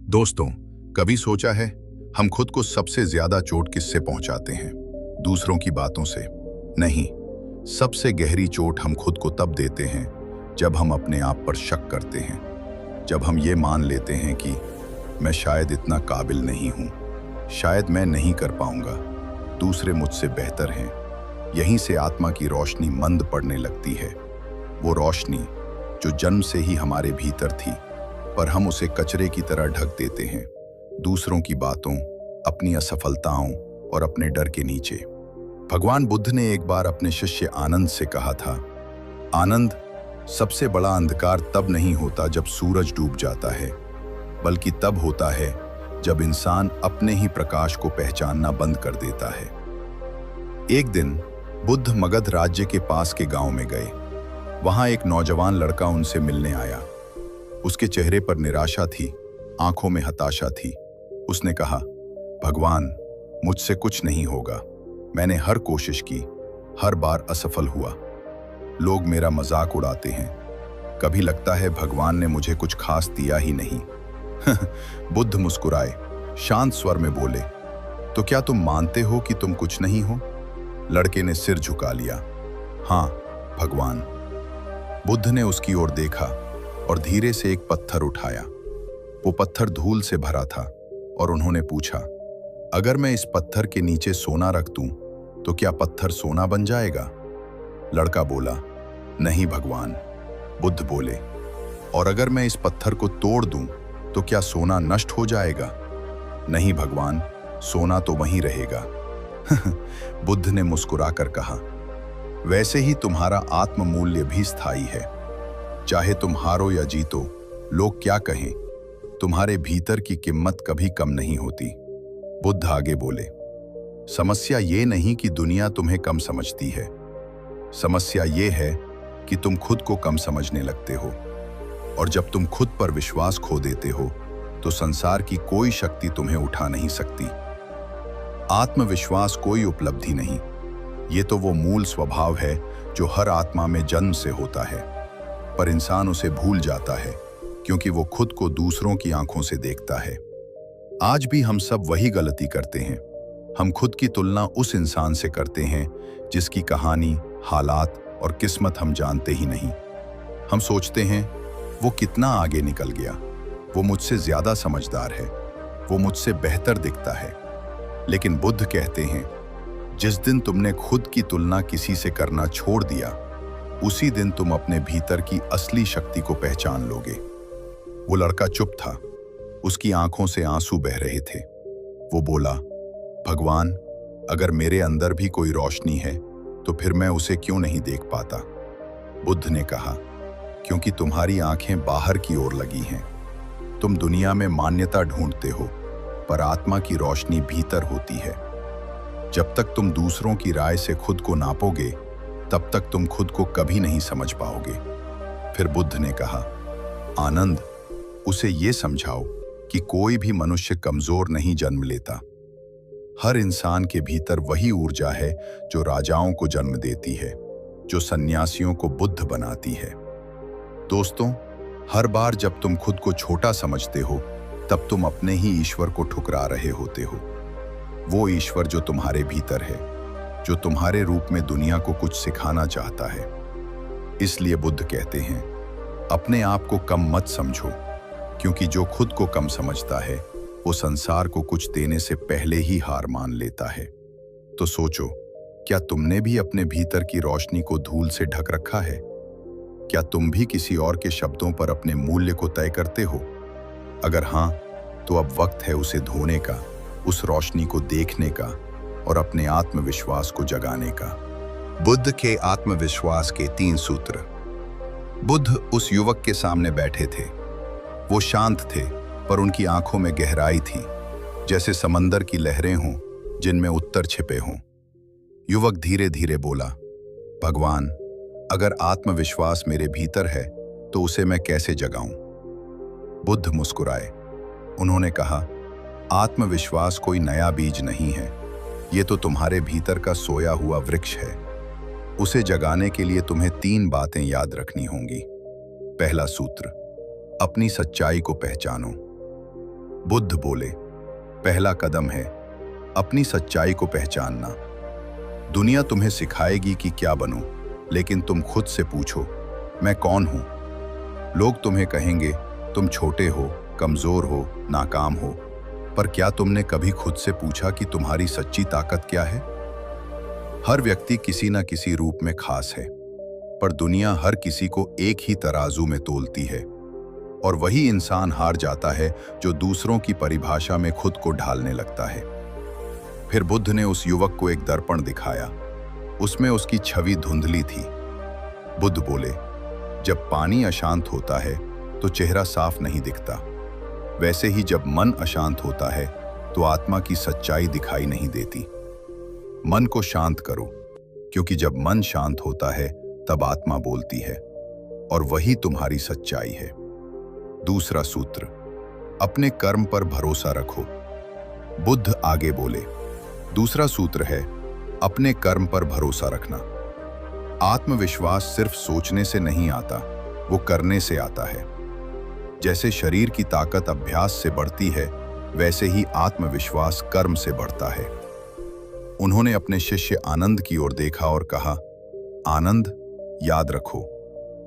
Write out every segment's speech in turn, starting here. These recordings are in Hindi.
दोस्तों, कभी सोचा है हम खुद को सबसे ज्यादा चोट किससे पहुंचाते हैं? दूसरों की बातों से नहीं। सबसे गहरी चोट हम खुद को तब देते हैं जब हम अपने आप पर शक करते हैं, जब हम ये मान लेते हैं कि मैं शायद इतना काबिल नहीं हूं, शायद मैं नहीं कर पाऊंगा, दूसरे मुझसे बेहतर हैं। यहीं से आत्मा की रोशनी मंद पड़ने लगती है। वो रोशनी जो जन्म से ही हमारे भीतर थी, पर हम उसे कचरे की तरह ढक देते हैं, दूसरों की बातों, अपनी असफलताओं और अपने डर के नीचे। भगवान बुद्ध ने एक बार अपने शिष्य आनंद से कहा था, आनंद, सबसे बड़ा अंधकार तब नहीं होता जब सूरज डूब जाता है, बल्कि तब होता है जब इंसान अपने ही प्रकाश को पहचानना बंद कर देता है। एक दिन बुद्ध मगध राज्य के पास के गांव में गए। वहां एक नौजवान लड़का उनसे मिलने आया। उसके चेहरे पर निराशा थी, आंखों में हताशा थी। उसने कहा, भगवान, मुझसे कुछ नहीं होगा। मैंने हर कोशिश की, हर बार असफल हुआ। लोग मेरा मजाक उड़ाते हैं। कभी लगता है भगवान ने मुझे कुछ खास दिया ही नहीं। बुद्ध मुस्कुराए, शांत स्वर में बोले, तो क्या तुम मानते हो कि तुम कुछ नहीं हो? लड़के ने सिर झुका लिया। हाँ भगवान। बुद्ध ने उसकी ओर देखा और धीरे से एक पत्थर उठाया। वो पत्थर धूल से भरा था और उन्होंने पूछा, अगर मैं इस पत्थर के नीचे सोना रख दूं, तो क्या पत्थर सोना बन जाएगा? लड़का बोला, नहीं भगवान। बुद्ध बोले, और अगर मैं इस पत्थर को तोड़ दूं, तो क्या सोना नष्ट हो जाएगा? नहीं भगवान, सोना तो वहीं रहेगा। बुद्ध ने मुस्कुराकर कहा, वैसे ही तुम्हारा आत्ममूल्य भी स्थायी है। चाहे तुम हारो या जीतो, लोग क्या कहें, तुम्हारे भीतर की कीमत कभी कम नहीं होती। बुद्ध आगे बोले, समस्या ये नहीं कि दुनिया तुम्हें कम समझती है, समस्या ये है कि तुम खुद को कम समझने लगते हो। और जब तुम खुद पर विश्वास खो देते हो, तो संसार की कोई शक्ति तुम्हें उठा नहीं सकती। आत्मविश्वास कोई उपलब्धि नहीं, ये तो वो मूल स्वभाव है जो हर आत्मा में जन्म से होता है, पर इंसान उसे भूल जाता है क्योंकि वो खुद को दूसरों की आंखों से देखता है। आज भी हम सब वही गलती करते हैं। हम खुद की तुलना उस इंसान से करते हैं जिसकी कहानी, हालात और किस्मत हम जानते ही नहीं। हम सोचते हैं वो कितना आगे निकल गया, वो मुझसे ज्यादा समझदार है, वो मुझसे बेहतर दिखता है। लेकिन बुद्ध कहते हैं, जिस दिन तुमने खुद की तुलना किसी से करना छोड़ दिया, उसी दिन तुम अपने भीतर की असली शक्ति को पहचान लोगे। वो लड़का चुप था, उसकी आंखों से आंसू बह रहे थे। वो बोला, भगवान, अगर मेरे अंदर भी कोई रोशनी है, तो फिर मैं उसे क्यों नहीं देख पाता? बुद्ध ने कहा, क्योंकि तुम्हारी आंखें बाहर की ओर लगी हैं। तुम दुनिया में मान्यता ढूंढते हो, पर आत्मा की रोशनी भीतर होती है। जब तक तुम दूसरों की राय से खुद को नापोगे, तब तक तुम खुद को कभी नहीं समझ पाओगे। फिर बुद्ध ने कहा, आनंद, उसे ये समझाओ कि कोई भी मनुष्य कमजोर नहीं जन्म लेता। हर इंसान के भीतर वही ऊर्जा है जो राजाओं को जन्म देती है, जो सन्यासियों को बुद्ध बनाती है। दोस्तों, हर बार जब तुम खुद को छोटा समझते हो, तब तुम अपने ही ईश्वर को ठुकरा रहे होते हो। वो ईश्वर जो तुम्हारे भीतर है, जो तुम्हारे रूप में दुनिया को कुछ सिखाना चाहता है। इसलिए बुद्ध कहते हैं, अपने आप को कम मत समझो, क्योंकि जो खुद को कम समझता है, वो संसार को कुछ देने से पहले ही हार मान लेता है। तो सोचो, क्या तुमने भी अपने भीतर की रोशनी को धूल से ढक रखा है? क्या तुम भी किसी और के शब्दों पर अपने मूल्य को तय करते हो? अगर हाँ, तो अब वक्त है उसे धोने का, उस रोशनी को देखने का और अपने आत्मविश्वास को जगाने का। बुद्ध के आत्मविश्वास के 3 सूत्र। बुद्ध उस युवक के सामने बैठे थे। वो शांत थे, पर उनकी आंखों में गहराई थी, जैसे समंदर की लहरें हों जिनमें उत्तर छिपे हों। युवक धीरे धीरे बोला, भगवान, अगर आत्मविश्वास मेरे भीतर है, तो उसे मैं कैसे जगाऊं? बुद्ध मुस्कुराए। उन्होंने कहा, आत्मविश्वास कोई नया बीज नहीं है, ये तो तुम्हारे भीतर का सोया हुआ वृक्ष है। उसे जगाने के लिए तुम्हें 3 बातें याद रखनी होंगी। पहला सूत्र, अपनी सच्चाई को पहचानो। बुद्ध बोले, पहला कदम है अपनी सच्चाई को पहचानना। दुनिया तुम्हें सिखाएगी कि क्या बनो, लेकिन तुम खुद से पूछो, मैं कौन हूं? लोग तुम्हें कहेंगे तुम छोटे हो, कमजोर हो, नाकाम हो, पर क्या तुमने कभी खुद से पूछा कि तुम्हारी सच्ची ताकत क्या है? हर व्यक्ति किसी न किसी रूप में खास है, पर दुनिया हर किसी को एक ही तराजू में तोलती है, और वही इंसान हार जाता है जो दूसरों की परिभाषा में खुद को ढालने लगता है। फिर बुद्ध ने उस युवक को एक दर्पण दिखाया। उसमें उसकी छवि धुंधली थी। बुद्ध बोले, जब पानी अशांत होता है तो चेहरा साफ नहीं दिखता, वैसे ही जब मन अशांत होता है तो आत्मा की सच्चाई दिखाई नहीं देती। मन को शांत करो, क्योंकि जब मन शांत होता है तब आत्मा बोलती है, और वही तुम्हारी सच्चाई है। दूसरा सूत्र, अपने कर्म पर भरोसा रखो। बुद्ध आगे बोले, दूसरा सूत्र है अपने कर्म पर भरोसा रखना। आत्मविश्वास सिर्फ सोचने से नहीं आता, वो करने से आता है। जैसे शरीर की ताकत अभ्यास से बढ़ती है, वैसे ही आत्मविश्वास कर्म से बढ़ता है। उन्होंने अपने शिष्य आनंद की ओर देखा और कहा, आनंद, याद रखो,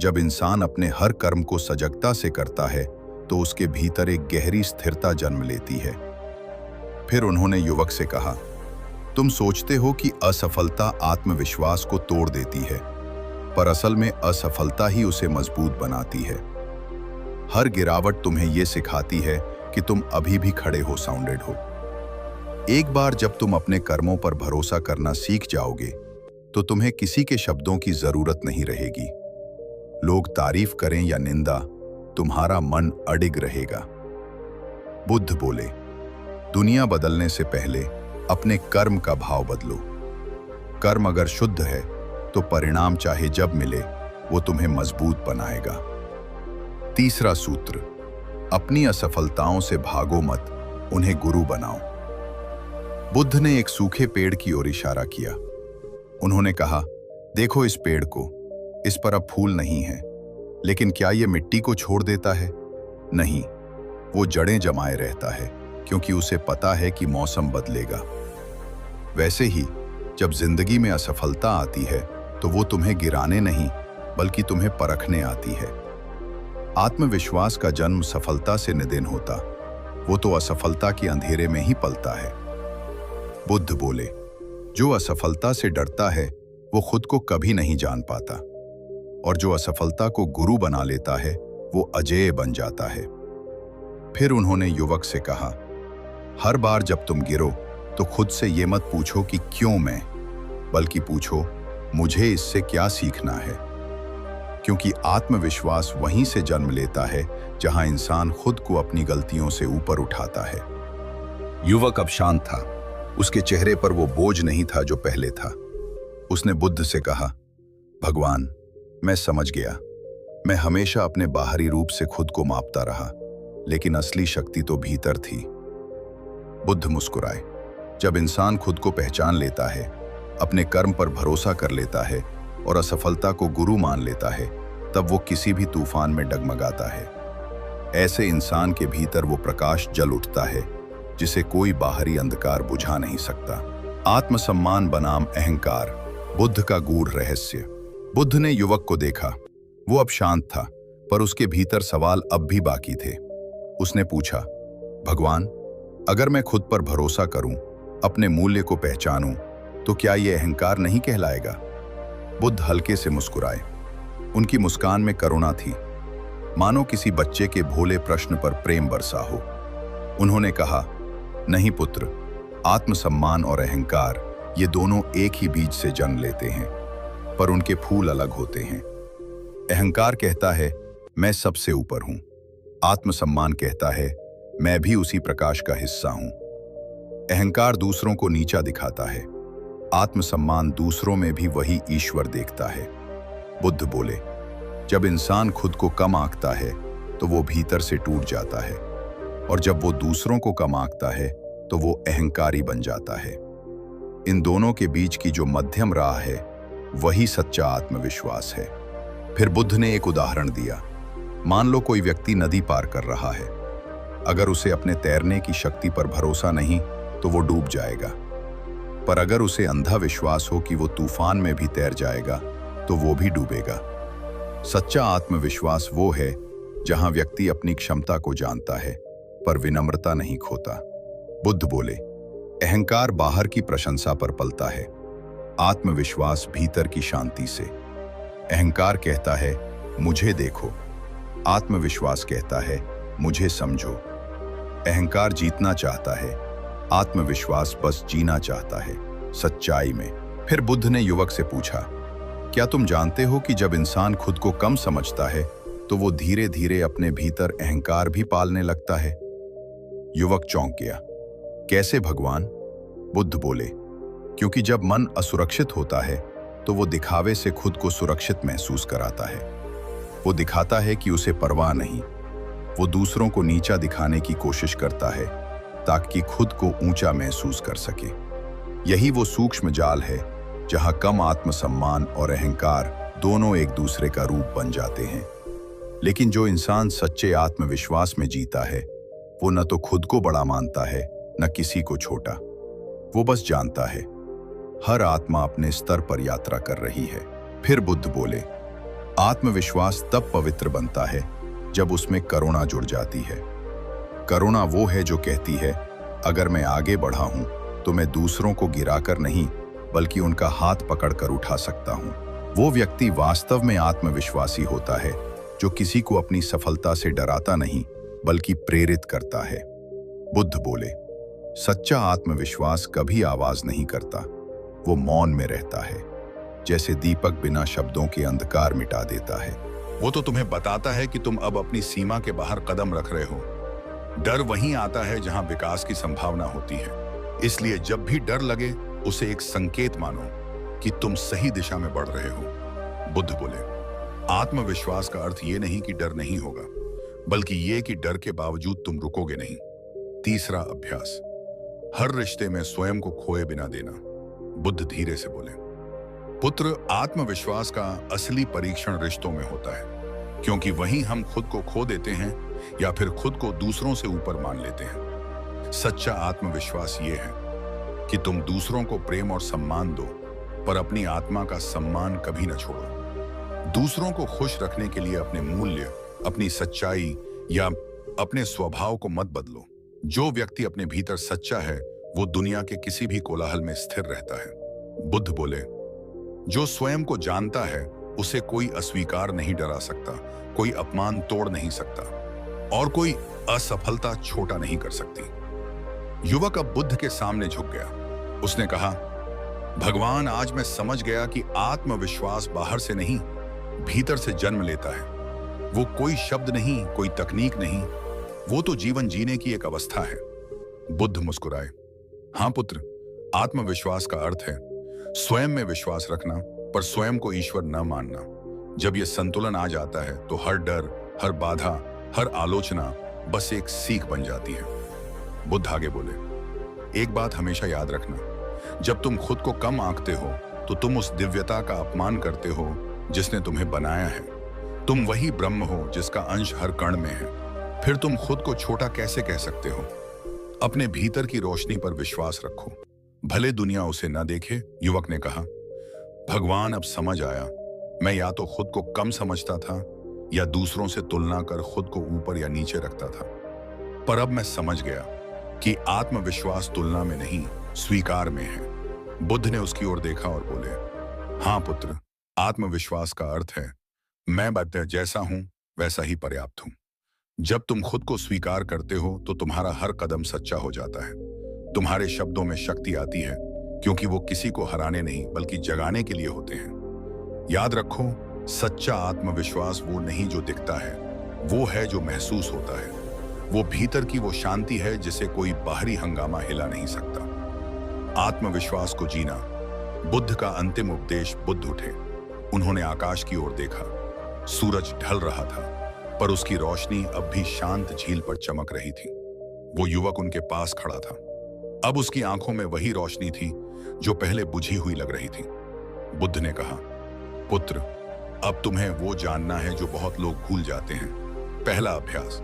जब इंसान अपने हर कर्म को सजगता से करता है तो उसके भीतर एक गहरी स्थिरता जन्म लेती है। फिर उन्होंने युवक से कहा, तुम सोचते हो कि असफलता आत्मविश्वास को तोड़ देती है, पर असल में असफलता ही उसे मजबूत बनाती है। हर गिरावट तुम्हें यह सिखाती है कि तुम अभी भी खड़े हो, साउंडेड हो। एक बार जब तुम अपने कर्मों पर भरोसा करना सीख जाओगे तो तुम्हें किसी के शब्दों की जरूरत नहीं रहेगी। लोग तारीफ करें या निंदा, तुम्हारा मन अडिग रहेगा। बुद्ध बोले, दुनिया बदलने से पहले अपने कर्म का भाव बदलो। कर्म अगर शुद्ध है तो परिणाम चाहे जब मिले वो तुम्हें मजबूत बनाएगा। तीसरा सूत्र, अपनी असफलताओं से भागो मत, उन्हें गुरु बनाओ। बुद्ध ने एक सूखे पेड़ की ओर इशारा किया। उन्होंने कहा, देखो इस पेड़ को, इस पर अब फूल नहीं है, लेकिन क्या यह मिट्टी को छोड़ देता है? नहीं, वो जड़ें जमाए रहता है, क्योंकि उसे पता है कि मौसम बदलेगा। वैसे ही जब जिंदगी में असफलता आती है तो वो तुम्हें गिराने नहीं, बल्कि तुम्हें परखने आती है। आत्मविश्वास का जन्म सफलता से निदिन होता, वो तो असफलता के अंधेरे में ही पलता है। बुद्ध बोले, जो असफलता से डरता है वो खुद को कभी नहीं जान पाता, और जो असफलता को गुरु बना लेता है वो अजेय बन जाता है। फिर उन्होंने युवक से कहा, हर बार जब तुम गिरो तो खुद से ये मत पूछो कि क्यों मैं, बल्कि पूछो मुझे इससे क्या सीखना है। क्योंकि आत्मविश्वास वहीं से जन्म लेता है जहां इंसान खुद को अपनी गलतियों से ऊपर उठाता है। युवक अब शांत था, उसके चेहरे पर वो बोझ नहीं था जो पहले था। उसने बुद्ध से कहा, भगवान, मैं समझ गया, मैं हमेशा अपने बाहरी रूप से खुद को मापता रहा, लेकिन असली शक्ति तो भीतर थी। बुद्ध मुस्कुराए। जब इंसान खुद को पहचान लेता है, अपने कर्म पर भरोसा कर लेता है और असफलता को गुरु मान लेता है, तब वो किसी भी तूफान में डगमगाता है। ऐसे इंसान के भीतर वो प्रकाश जल उठता है जिसे कोई बाहरी अंधकार बुझा नहीं सकता। आत्मसम्मान बनाम अहंकार, बुद्ध का गूढ़ रहस्य। बुद्ध ने युवक को देखा। वो अब शांत था, पर उसके भीतर सवाल अब भी बाकी थे। उसने पूछा, भगवान, अगर मैं खुद पर भरोसा करूं, अपने मूल्य को पहचानूं, तो क्या यह अहंकार नहीं कहलाएगा? बुद्ध हल्के से मुस्कुराए। उनकी मुस्कान में करुणा थी, मानो किसी बच्चे के भोले प्रश्न पर प्रेम बरसा हो। उन्होंने कहा, नहीं पुत्र, आत्मसम्मान और अहंकार ये दोनों एक ही बीज से जन्म लेते हैं, पर उनके फूल अलग होते हैं। अहंकार कहता है मैं सबसे ऊपर हूं। आत्मसम्मान कहता है मैं भी उसी प्रकाश का हिस्सा हूं। अहंकार दूसरों को नीचा दिखाता है, आत्मसम्मान दूसरों में भी वही ईश्वर देखता है। बुद्ध बोले, जब इंसान खुद को कम आंकता है तो वो भीतर से टूट जाता है, और जब वो दूसरों को कम आंकता है तो वो अहंकारी बन जाता है। इन दोनों के बीच की जो मध्यम राह है वही सच्चा आत्मविश्वास है। फिर बुद्ध ने एक उदाहरण दिया। मान लो कोई व्यक्ति नदी पार कर रहा है। अगर उसे अपने तैरने की शक्ति पर भरोसा नहीं तो वो डूब जाएगा। पर अगर उसे अंधा विश्वास हो कि वो तूफान में भी तैर जाएगा तो वो भी डूबेगा। सच्चा आत्मविश्वास वो है जहां व्यक्ति अपनी क्षमता को जानता है पर विनम्रता नहीं खोता। बुद्ध बोले, अहंकार बाहर की प्रशंसा पर पलता है, आत्मविश्वास भीतर की शांति से। अहंकार कहता है मुझे देखो, आत्मविश्वास कहता है मुझे समझो। अहंकार जीतना चाहता है, आत्मविश्वास बस जीना चाहता है सच्चाई में। फिर बुद्ध ने युवक से पूछा, क्या तुम जानते हो कि जब इंसान खुद को कम समझता है तो वो धीरे धीरे अपने भीतर अहंकार भी पालने लगता है? युवक चौंक गया। कैसे भगवान? बुद्ध बोले, क्योंकि जब मन असुरक्षित होता है तो वो दिखावे से खुद को सुरक्षित महसूस कराता है। वो दिखाता है कि उसे परवाह नहीं। वो दूसरों को नीचा दिखाने की कोशिश करता है ताकि खुद को ऊंचा महसूस कर सके। यही वो सूक्ष्म जाल है जहां कम आत्मसम्मान और अहंकार दोनों एक दूसरे का रूप बन जाते हैं। लेकिन जो इंसान सच्चे आत्मविश्वास में जीता है वो न तो खुद को बड़ा मानता है न किसी को छोटा। वो बस जानता है हर आत्मा अपने स्तर पर यात्रा कर रही है। फिर बुद्ध बोले, आत्मविश्वास तब पवित्र बनता है जब उसमें करुणा जुड़ जाती है। करुणा वो है जो कहती है अगर मैं आगे बढ़ा हूं तो मैं दूसरों को गिराकर नहीं बल्कि उनका हाथ पकड़कर उठा सकता हूं। वो व्यक्ति वास्तव में आत्मविश्वासी होता है जो किसी को अपनी सफलता से डराता नहीं बल्कि प्रेरित करता है। बुद्ध बोले, सच्चा आत्मविश्वास कभी आवाज नहीं करता, वो मौन में रहता है, जैसे दीपक बिना शब्दों के अंधकार मिटा देता है। वो तो तुम्हें बताता है कि तुम अब अपनी सीमा के बाहर कदम रख रहे हो। डर वहीं आता है जहां विकास की संभावना होती है। इसलिए जब भी डर लगे उसे एक संकेत मानो कि तुम सही दिशा में बढ़ रहे हो। बुद्ध बोले, आत्मविश्वास का अर्थ ये नहीं कि डर नहीं होगा, बल्कि ये कि डर के बावजूद तुम रुकोगे नहीं। तीसरा अभ्यास, हर रिश्ते में स्वयं को खोए बिना देना। बुद्ध धीरे से बोले, पुत्र, आत्मविश्वास का असली परीक्षण रिश्तों में होता है, क्योंकि वहीं हम खुद को खो देते हैं या फिर खुद को दूसरों से ऊपर मान लेते हैं। सच्चा आत्मविश्वास ये है कि तुम दूसरों को प्रेम और सम्मान दो, पर अपनी आत्मा का सम्मान कभी न छोड़ो। दूसरों को खुश रखने के लिए अपने मूल्य, अपनी सच्चाई या अपने स्वभाव को मत बदलो। जो व्यक्ति अपने भीतर सच्चा है वो दुनिया के किसी भी कोलाहल में स्थिर रहता है। बुद्ध बोले, जो स्वयं को जानता है उसे कोई अस्वीकार नहीं डरा सकता, कोई अपमान तोड़ नहीं सकता और कोई असफलता छोटा नहीं कर सकती। युवक अब बुद्ध के सामने झुक गया। उसने कहा, भगवान, आज मैं समझ गया कि आत्मविश्वास बाहर से नहीं, भीतर से जन्म लेता है। वो कोई शब्द नहीं, कोई तकनीक नहीं, वो तो जीवन जीने की एक अवस्था है। बुद्ध मुस्कुराए, हाँ पुत्र, आत्मविश्वास का अर्थ है स्वयं में विश्वास रखना पर स्वयं को ईश्वर न मानना। जब यह संतुलन आ जाता है तो हर डर, हर बाधा, हर आलोचना बस एक सीख बन जाती है। बुद्ध आगे बोले, एक बात हमेशा याद रखना, जब तुम खुद को कम आंकते हो तो तुम उस दिव्यता का अपमान करते हो जिसने तुम्हें बनाया है। तुम वही ब्रह्म हो जिसका अंश हर कण में है। फिर तुम खुद को छोटा कैसे कह सकते हो? अपने भीतर की रोशनी पर विश्वास रखो, भले दुनिया उसे न देखे। युवक ने कहा, भगवान, अब समझ आया, मैं या तो खुद को कम समझता था या दूसरों से तुलना कर खुद को ऊपर या नीचे रखता था। पर अब मैं समझ गया कि आत्मविश्वास तुलना में नहीं, स्वीकार में है। बुद्ध ने उसकी ओर देखा और बोले, हाँ पुत्र, आत्मविश्वास का अर्थ है मैं जैसा हूं वैसा ही पर्याप्त हूं। जब तुम खुद को स्वीकार करते हो तो तुम्हारा हर कदम सच्चा हो जाता है। तुम्हारे शब्दों में शक्ति आती है क्योंकि वो किसी को हराने नहीं बल्कि जगाने के लिए होते हैं। याद रखो, सच्चा आत्मविश्वास वो नहीं जो दिखता है, वो है जो महसूस होता है। वो भीतर की वो शांति है जिसे कोई बाहरी हंगामा हिला नहीं सकता। आत्मविश्वास को जीना। बुद्ध का अंतिम उपदेश। बुद्ध उठे, उन्होंने आकाश की ओर देखा। सूरज ढल रहा था पर उसकी रोशनी अब भी शांत झील पर चमक रही थी। वो युवक उनके पास खड़ा था। अब उसकी आंखों में वही रोशनी थी जो पहले बुझी हुई लग रही थी। बुद्ध ने कहा, पुत्र, अब तुम्हें वो जानना है जो बहुत लोग भूल जाते हैं। पहला अभ्यास,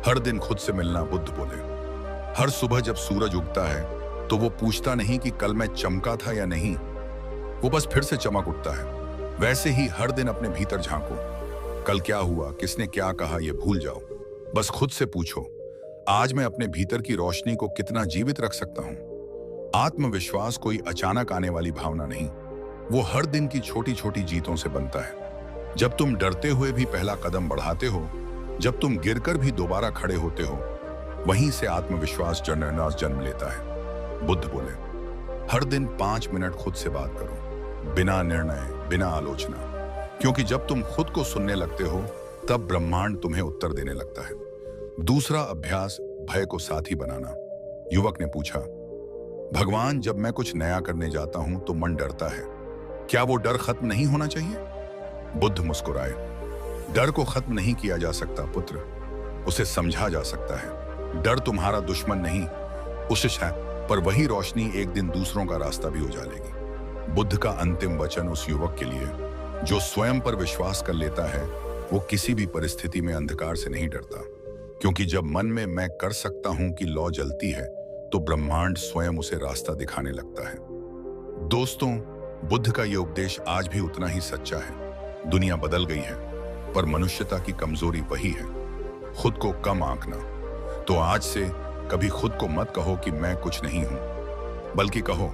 हर दिन खुद से मिलना, बुद्ध बोले। हर सुबह जब सूरज उगता है तो वो पूछता नहीं कि कल मैं चमका था या नहीं, वो बस फिर से चमक उठता है। वैसे ही हर दिन अपने भीतर झांको। कल क्या हुआ, किसने क्या कहा, ये भूल जाओ। बस खुद से पूछो, आज मैं अपने भीतर की रोशनी को कितना जीवित रख सकता हूं। आत्मविश्वास कोई अचानक आने वाली भावना नहीं, वो हर दिन की छोटी छोटी जीतों से बनता है। जब तुम डरते हुए भी पहला कदम बढ़ाते हो, जब तुम गिरकर भी दोबारा खड़े होते हो, वहीं से आत्मविश्वास जन्म लेता है। बुद्ध बोले, हर दिन 5 मिनट खुद से बात करो, बिना निर्णय, बिना आलोचना, क्योंकि जब तुम खुद को सुनने लगते हो तब ब्रह्मांड तुम्हें उत्तर देने लगता है। दूसरा अभ्यास, भय को साथी बनाना। युवक ने पूछा, भगवान, जब मैं कुछ नया करने जाता हूं तो मन डरता है, क्या वो डर खत्म नहीं होना चाहिए? बुद्ध मुस्कुराए, डर को खत्म नहीं किया जा सकता पुत्र, उसे समझा जा सकता है। डर तुम्हारा दुश्मन नहीं, कोशिश है, पर वही रोशनी एक दिन दूसरों का रास्ता भी उजालेगी। बुद्ध का अंतिम वचन उस युवक के लिए जो स्वयं पर विश्वास कर लेता है, वो किसी भी परिस्थिति में अंधकार से नहीं डरता, क्योंकि जब मन में मैं कर सकता हूं कि लौ जलती है तो ब्रह्मांड स्वयं उसे रास्ता दिखाने लगता है। दोस्तों, बुद्ध का यह उपदेश आज भी उतना ही सच्चा है। दुनिया बदल गई है, पर मनुष्यता की कमजोरी वही है, खुद को कम आंकना। तो आज से कभी खुद को मत कहो कि मैं कुछ नहीं हूं, बल्कि कहो,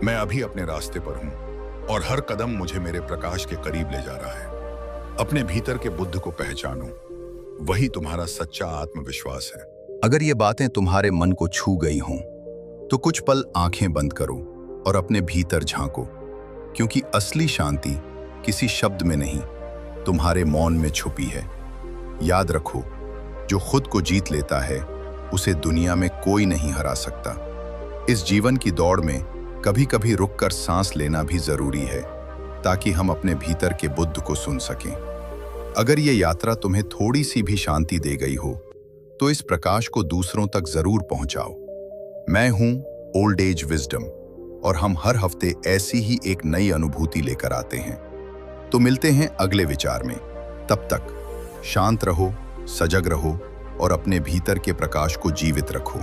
मैं अभी अपने रास्ते पर हूं और हर कदम मुझे मेरे प्रकाश के करीब ले जा रहा है। अपने भीतर के बुद्ध को पहचानो, वही तुम्हारा सच्चा आत्मविश्वास है। अगर ये बातें तुम्हारे मन को छू गई हों, तो कुछ पल आंखें बंद करो और अपने भीतर झांको, क्योंकि असली शांति किसी शब्द में नहीं, तुम्हारे मौन में छुपी है। याद रखो, जो खुद को जीत लेता है उसे दुनिया में कोई नहीं हरा सकता। इस जीवन की दौड़ में कभी कभी रुककर सांस लेना भी जरूरी है, ताकि हम अपने भीतर के बुद्ध को सुन सकें। अगर ये यात्रा तुम्हें थोड़ी सी भी शांति दे गई हो, तो इस प्रकाश को दूसरों तक जरूर पहुंचाओ। मैं हूं ओल्ड एज विजडम, और हम हर हफ्ते ऐसी ही एक नई अनुभूति लेकर आते हैं। तो मिलते हैं अगले विचार में। तब तक शांत रहो, सजग रहो और अपने भीतर के प्रकाश को जीवित रखो।